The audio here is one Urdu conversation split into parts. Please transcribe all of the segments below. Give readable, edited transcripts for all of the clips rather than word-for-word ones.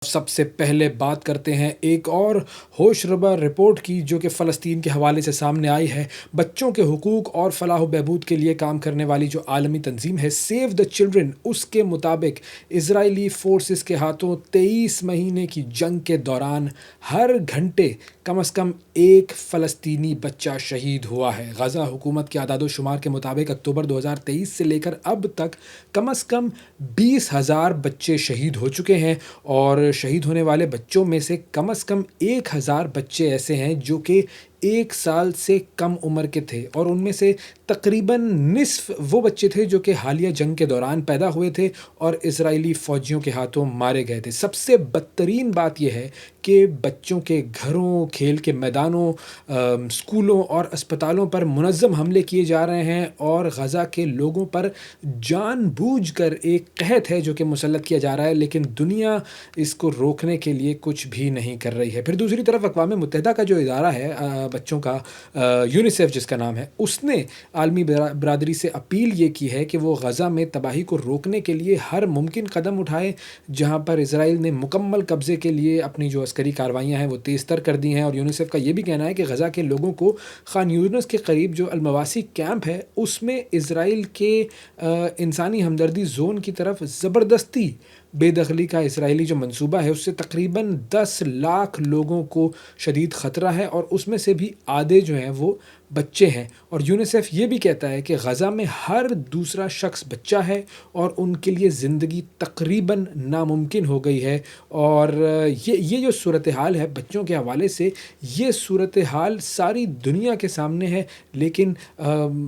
سب سے پہلے بات کرتے ہیں ایک اور ہوش ربا رپورٹ کی جو کہ فلسطین کے حوالے سے سامنے آئی ہے۔ بچوں کے حقوق اور فلاح و بہبود کے لیے کام کرنے والی جو عالمی تنظیم ہے سیو دا چلڈرن، اس کے مطابق اسرائیلی فورسز کے ہاتھوں 23 مہینے کی جنگ کے دوران ہر گھنٹے کم از کم ایک فلسطینی بچہ شہید ہوا ہے۔ غزہ حکومت کے اعداد و شمار کے مطابق اکتوبر 2023 سے لے کر اب تک کم از کم 20,000 بچے شہید ہو چکے ہیں، اور شہید ہونے والے بچوں میں سے کم از کم 1,000 بچے ایسے ہیں جو کہ 1 سال سے کم عمر کے تھے، اور ان میں سے تقریباً نصف وہ بچے تھے جو کہ حالیہ جنگ کے دوران پیدا ہوئے تھے اور اسرائیلی فوجیوں کے ہاتھوں مارے گئے تھے۔ سب سے بدترین بات یہ ہے کہ بچوں کے گھروں، کھیل کے میدانوں، اسکولوں اور اسپتالوں پر منظم حملے کیے جا رہے ہیں، اور غزہ کے لوگوں پر جان بوجھ کر ایک قحط ہے جو کہ مسلط کیا جا رہا ہے، لیکن دنیا اس کو روکنے کے لیے کچھ بھی نہیں کر رہی ہے۔ پھر دوسری طرف اقوام متحدہ کا جو ادارہ ہے بچوں کا، یونیسیف جس کا نام ہے، اس نے عالمی برادری سے اپیل یہ کی ہے کہ وہ غزہ میں تباہی کو روکنے کے لیے ہر ممکن قدم اٹھائے، جہاں پر اسرائیل نے مکمل قبضے کے لیے اپنی جو عسکری کارروائیاں ہیں وہ تیز تر کر دی ہیں۔ اور یونیسیف کا یہ بھی کہنا ہے کہ غزہ کے لوگوں کو خان یونس کے قریب جو المواسی کیمپ ہے اس میں اسرائیل کے انسانی ہمدردی زون کی طرف زبردستی بے دخلی کا اسرائیلی جو منصوبہ ہے اس سے تقریباً 10 لاکھ لوگوں کو شدید خطرہ ہے، اور اس میں سے بھی آدھے جو ہیں وہ بچے ہیں۔ اور یونیسیف یہ بھی کہتا ہے کہ غزہ میں ہر دوسرا شخص بچہ ہے اور ان کے لیے زندگی تقریباً ناممکن ہو گئی ہے۔ اور یہ جو صورتحال ہے بچوں کے حوالے سے، یہ صورتحال ساری دنیا کے سامنے ہے، لیکن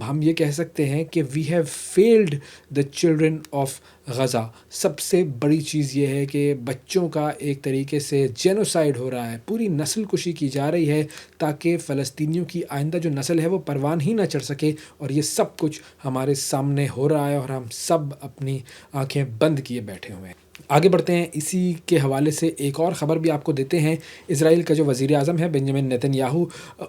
ہم یہ کہہ سکتے ہیں کہ we have failed the children of Gaza. سب سے بڑی چیز یہ ہے کہ بچوں کا ایک طریقے سے جینوسائیڈ ہو رہا ہے، پوری نسل کشی کی جا رہی ہے تاکہ فلسطینیوں کی آئندہ جو نسل ہے وہ پروان ہی نہ چڑھ سکے، اور یہ سب کچھ ہمارے سامنے ہو رہا ہے اور ہم سب اپنی آنکھیں بند کیے بیٹھے ہوئے ہیں۔ آگے بڑھتے ہیں، اسی کے حوالے سے ایک اور خبر بھی آپ کو دیتے ہیں۔ اسرائیل کا جو وزیر اعظم ہے بنجامن نیتن یاہو،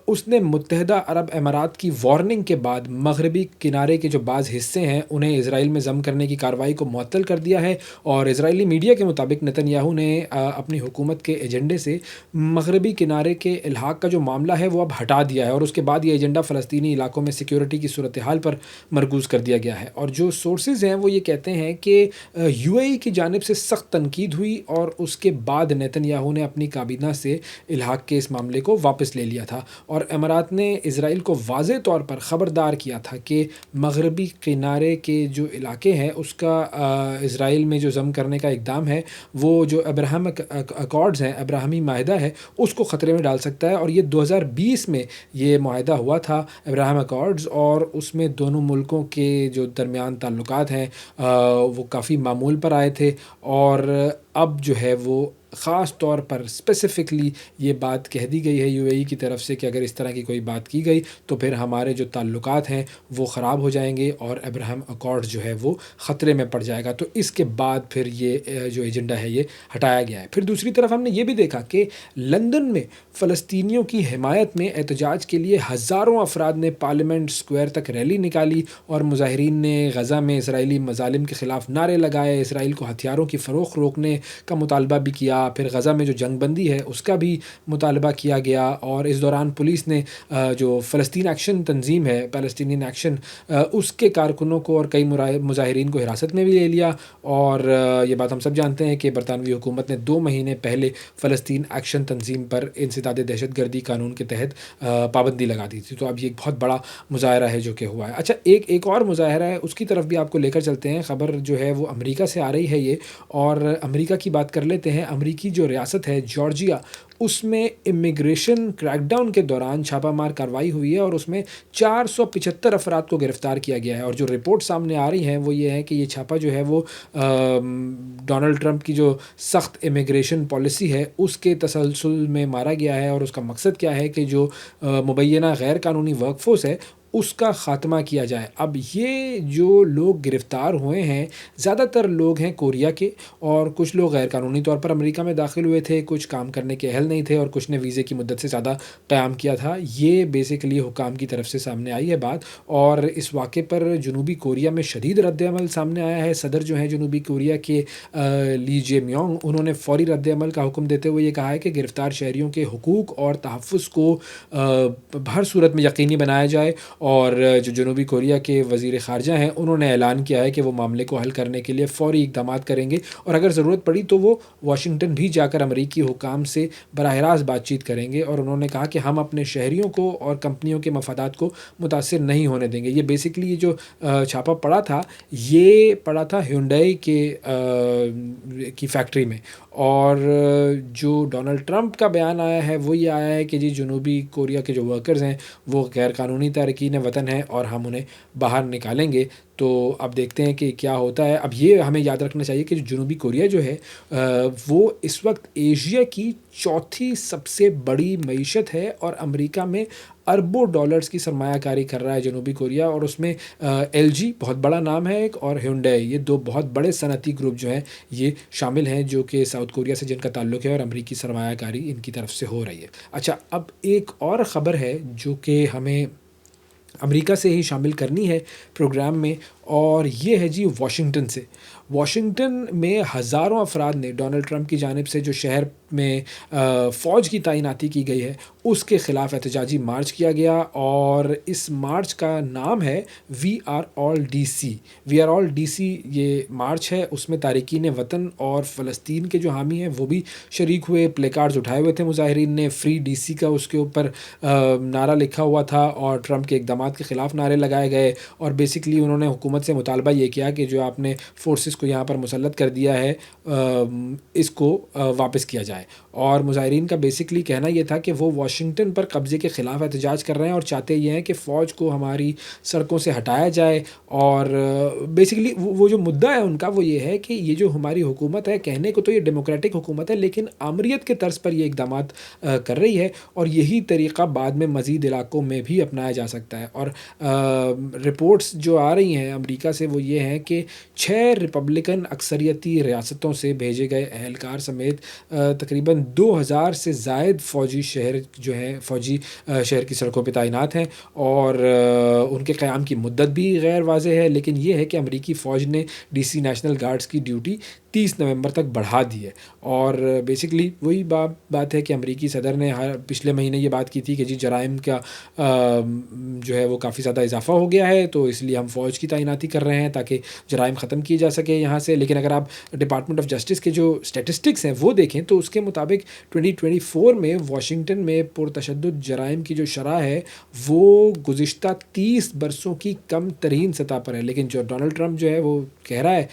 اس نے متحدہ عرب امارات کی وارننگ کے بعد مغربی کنارے کے جو بعض حصے ہیں انہیں اسرائیل میں ضم کرنے کی کارروائی کو معطل کر دیا ہے، اور اسرائیلی میڈیا کے مطابق نیتن یاہو نے اپنی حکومت کے ایجنڈے سے مغربی کنارے کے الحاق کا جو معاملہ ہے وہ اب ہٹا دیا ہے، اور اس کے بعد یہ ایجنڈا فلسطینی علاقوں میں سیکیورٹی کی صورتحال پر مرکوز کر دیا گیا ہے۔ اور جو سورسز ہیں وہ یہ کہتے ہیں کہ یو اے ای کی جانب سے سخت تنقید ہوئی، اور اس کے بعد نیتن یاہو نے اپنی کابینہ سے الحاق کے اس معاملے کو واپس لے لیا تھا، اور امارات نے اسرائیل کو واضح طور پر خبردار کیا تھا کہ مغربی کنارے کے جو علاقے ہیں اس کا اسرائیل میں جو ضم کرنے کا اقدام ہے وہ جو ابراہم اکارڈز ہیں، ابراہمی معاہدہ ہے، اس کو خطرے میں ڈال سکتا ہے۔ اور یہ 2020 میں یہ معاہدہ ہوا تھا ابراہم اکارڈز، اور اس میں دونوں ملکوں کے جو درمیان تعلقات ہیں وہ کافی معمول پر آئے تھے، اور اب جو ہے وہ خاص طور پر اسپیسیفکلی یہ بات کہہ دی گئی ہے یو اے ای کی طرف سے کہ اگر اس طرح کی کوئی بات کی گئی تو پھر ہمارے جو تعلقات ہیں وہ خراب ہو جائیں گے، اور ابراہم اکارڈز جو ہے وہ خطرے میں پڑ جائے گا۔ تو اس کے بعد پھر یہ جو ایجنڈا ہے یہ ہٹایا گیا ہے۔ پھر دوسری طرف ہم نے یہ بھی دیکھا کہ لندن میں فلسطینیوں کی حمایت میں احتجاج کے لیے ہزاروں افراد نے پارلیمنٹ اسکوائر تک ریلی نکالی، اور مظاہرین نے غزہ میں اسرائیلی مظالم کے خلاف نعرے لگائے، اسرائیل کو ہتھیاروں کی فروخت روکنے کا مطالبہ بھی کیا، پھر غزہ میں جو جنگ بندی ہے اس کا بھی مطالبہ کیا گیا، اور اس دوران پولیس نے جو فلسطین ایکشن تنظیم ہے، پیلسٹینین ایکشن، اس کے کارکنوں کو اور کئی مظاہرین کو حراست میں بھی لے لیا۔ اور یہ بات ہم سب جانتے ہیں کہ برطانوی حکومت نے 2 مہینے پہلے فلسطین ایکشن تنظیم پر انسداد دہشت گردی قانون کے تحت پابندی لگا دی تھی۔ تو اب یہ ایک بہت بڑا مظاہرہ ہے جو کہ ہوا ہے۔ اچھا، ایک اور مظاہرہ ہے، اس کی طرف بھی آپ کو لے کر چلتے ہیں۔ خبر جو ہے وہ امریکہ سے آ رہی ہے یہ، اور امریکہ کی بات کر لیتے ہیں۔ امریکی جو ریاست ہے جارجیا، اس میں امیگریشن کریک ڈاؤن کے دوران چھاپہ مار کارروائی ہوئی ہے، اور اس میں 475 افراد کو گرفتار کیا گیا ہے۔ اور جو رپورٹ سامنے آ رہی ہیں وہ یہ ہے کہ یہ چھاپہ جو ہے وہ ڈونلڈ ٹرمپ کی جو سخت امیگریشن پالیسی ہے اس کے تسلسل میں مارا گیا ہے، اور اس کا مقصد کیا ہے کہ جو مبینہ غیر قانونی ورک فورس ہے اس کا خاتمہ کیا جائے۔ اب یہ جو لوگ گرفتار ہوئے ہیں زیادہ تر لوگ ہیں کوریا کے، اور کچھ لوگ غیر قانونی طور پر امریکہ میں داخل ہوئے تھے، کچھ کام کرنے کے اہل نہیں تھے، اور کچھ نے ویزے کی مدت سے زیادہ قیام کیا تھا۔ یہ بیسیکلی حکام کی طرف سے سامنے آئی ہے بات، اور اس واقعے پر جنوبی کوریا میں شدید رد عمل سامنے آیا ہے۔ صدر جو ہیں جنوبی کوریا کے لی جے میونگ، انہوں نے فوری رد عمل کا حکم دیتے ہوئے یہ کہا ہے کہ گرفتار شہریوں کے حقوق اور تحفظ کو ہر صورت میں یقینی بنایا جائے، اور جو جنوبی کوریا کے وزیر خارجہ ہیں انہوں نے اعلان کیا ہے کہ وہ معاملے کو حل کرنے کے لیے فوری اقدامات کریں گے، اور اگر ضرورت پڑی تو وہ واشنگٹن بھی جا کر امریکی حکام سے براہ راست بات چیت کریں گے۔ اور انہوں نے کہا کہ ہم اپنے شہریوں کو اور کمپنیوں کے مفادات کو متاثر نہیں ہونے دیں گے۔ یہ بیسیکلی یہ جو چھاپا پڑا تھا، یہ پڑا تھا ہیونڈائی کی فیکٹری میں، اور جو ڈونلڈ ٹرمپ کا بیان آیا ہے وہ یہ آیا ہے کہ جی جنوبی کوریا کے جو ورکرز ہیں وہ غیر قانونی تارکین وطن ہیں اور ہم انہیں باہر نکالیں گے۔ تو اب دیکھتے ہیں کہ کیا ہوتا ہے۔ اب یہ ہمیں یاد رکھنا چاہیے کہ جو جنوبی کوریا جو ہے وہ اس وقت ایشیا کی چوتھی سب سے بڑی معیشت ہے، اور امریکہ میں اربوں ڈالرز کی سرمایہ کاری کر رہا ہے جنوبی کوریا، اور اس میں ایل جی بہت بڑا نام ہے ایک، اور ہیونڈائی، یہ دو بہت بڑے صنعتی گروپ جو ہیں یہ شامل ہیں جو کہ ساؤتھ کوریا سے جن کا تعلق ہے، اور امریکی سرمایہ کاری ان کی طرف سے ہو رہی ہے۔ اچھا، اب ایک اور خبر ہے جو کہ ہمیں امریکہ سے ہی شامل کرنی ہے پروگرام میں، اور یہ ہے جی واشنگٹن سے۔ واشنگٹن میں ہزاروں افراد نے ڈونلڈ ٹرمپ کی جانب سے جو شہر میں فوج کی تعیناتی کی گئی ہے اس کے خلاف احتجاجی مارچ کیا گیا، اور اس مارچ کا نام ہے we are all D C. We are all D C یہ مارچ ہے، اس میں تارکین وطن اور فلسطین کے جو حامی ہیں وہ بھی شریک ہوئے۔ پلے کارڈز اٹھائے ہوئے تھے مظاہرین نے، فری ڈی سی کا اس کے اوپر نعرہ لکھا ہوا تھا، اور ٹرمپ کے اقدامات کے خلاف نعرے لگائے گئے، اور بیسیکلی انہوں نے حکومت سے مطالبہ یہ کیا کہ جو آپ نے فورسز کو یہاں پر مسلط کر دیا ہے اس کو واپس کیا جائے۔ اور مظاہرین کا بیسیکلی کہنا یہ تھا کہ وہ واشنگٹن پر قبضے کے خلاف احتجاج کر رہے ہیں، اور چاہتے یہ ہیں کہ فوج کو ہماری سڑکوں سے ہٹایا جائے، اور بیسیکلی وہ جو مدعا ہے ان کا وہ یہ ہے کہ یہ جو ہماری حکومت ہے، کہنے کو تو یہ ڈیموکریٹک حکومت ہے لیکن آمریت کے طرز پر یہ اقدامات کر رہی ہے، اور یہی طریقہ بعد میں مزید علاقوں میں بھی اپنایا جا سکتا ہے۔ اور رپورٹس جو آ رہی ہیں امریکہ سے وہ یہ ہیں کہ 6 ریپبلکن اکثریتی ریاستوں سے بھیجے گئے اہلکار سمیت تقریباً 2000 سے زائد فوجی شہر کی سڑکوں پہ تعینات ہیں، اور ان کے قیام کی مدت بھی غیر واضح ہے، لیکن یہ ہے کہ امریکی فوج نے ڈی سی نیشنل گارڈز کی ڈیوٹی 30 نومبر تک بڑھا دی ہے۔ اور بیسیکلی وہی بات ہے کہ امریکی صدر نے پچھلے مہینے یہ بات کی تھی کہ جی جرائم کا جو ہے وہ کافی زیادہ اضافہ ہو گیا ہے، تو اس لیے ہم فوج کی تعیناتی کر رہے ہیں تاکہ جرائم ختم کیے جا سکے یہاں سے۔ لیکن اگر آپ ڈپارٹمنٹ آف جسٹس کے جو اسٹیٹسٹکس ہیں وہ دیکھیں تو اس کے مطابق 2024 میں واشنگٹن میں پرتشدد جرائم کی جو شرح ہے وہ گزشتہ 30 برسوں کی کم ترین سطح پر ہے، لیکن جو ڈونلڈ ٹرمپ جو ہے وہ کہہ رہا ہے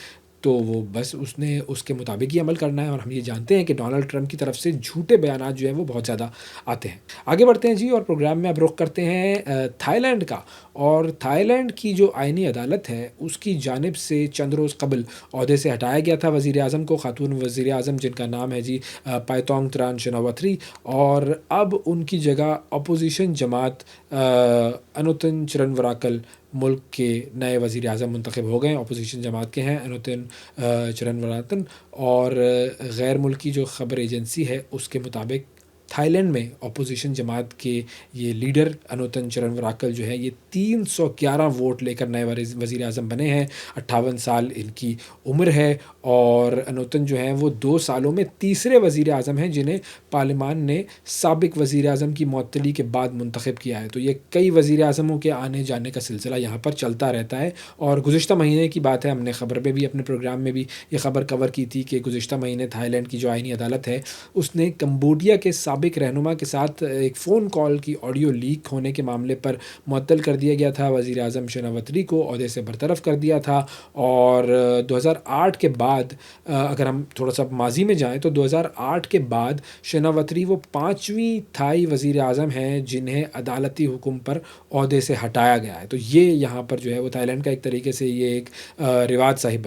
تو وہ بس اس نے اس کے مطابق ہی عمل کرنا ہے، اور ہم یہ جانتے ہیں کہ ڈونلڈ ٹرمپ کی طرف سے جھوٹے بیانات جو ہیں وہ بہت زیادہ آتے ہیں۔ آگے بڑھتے ہیں جی، اور پروگرام میں اب رخ کرتے ہیں تھائی لینڈ کا، اور تھائی لینڈ کی جو آئینی عدالت ہے اس کی جانب سے چند روز قبل عہدے سے ہٹایا گیا تھا وزیر اعظم کو، خاتون وزیر اعظم جن کا نام ہے جی پائتونگ تران شناواتری، اور اب ان کی جگہ اپوزیشن جماعت انوتن چرنوراکل ملک کے نئے وزیر اعظم منتخب ہو گئے۔ اپوزیشن جماعت کے ہیں انوتن چرنوراتن، اور غیر ملکی جو خبر ایجنسی ہے اس کے مطابق تھائی لینڈ میں اپوزیشن جماعت کے یہ لیڈر انوتن چرنوراکل جو ہے یہ 311 ووٹ لے کر نئے وزیر اعظم بنے ہیں۔ 58 سال ان کی عمر ہے، اور انوتن جو ہیں وہ 2 سالوں میں تیسرے وزیر اعظم ہیں جنہیں پارلیمان نے سابق وزیر اعظم کی معطلی کے بعد منتخب کیا ہے۔ تو یہ کئی وزیر اعظموں کے آنے جانے کا سلسلہ یہاں پر چلتا رہتا ہے، اور گزشتہ مہینے کی بات ہے، ہم نے خبر میں بھی اپنے پروگرام میں بھی یہ خبر کور کی تھی کہ گزشتہ مہینے تھائی لینڈ کی جو آئینی عدالت ہے اس نے کمبوڈیا کے سابق رہنما کے ساتھ ایک فون کال کی آڈیو لیک ہونے کے معاملے پر معطل کر دیا گیا تھا۔ وزیر اعظم شناواتری کو عہدے سے برطرف کر دیا تھا، اور 2008 کے بعد اگر ہم تھوڑا سا ماضی میں جائیں تو 2008 کے بعد شناواتری وہ 5ویں تھائی وزیر اعظم ہیں جنہیں عدالتی حکم پر عہدے سے ہٹایا گیا ہے۔ تو یہ یہاں پر جو ہے وہ تھائی لینڈ کا ایک طریقے سے یہ ایک رواج صاحب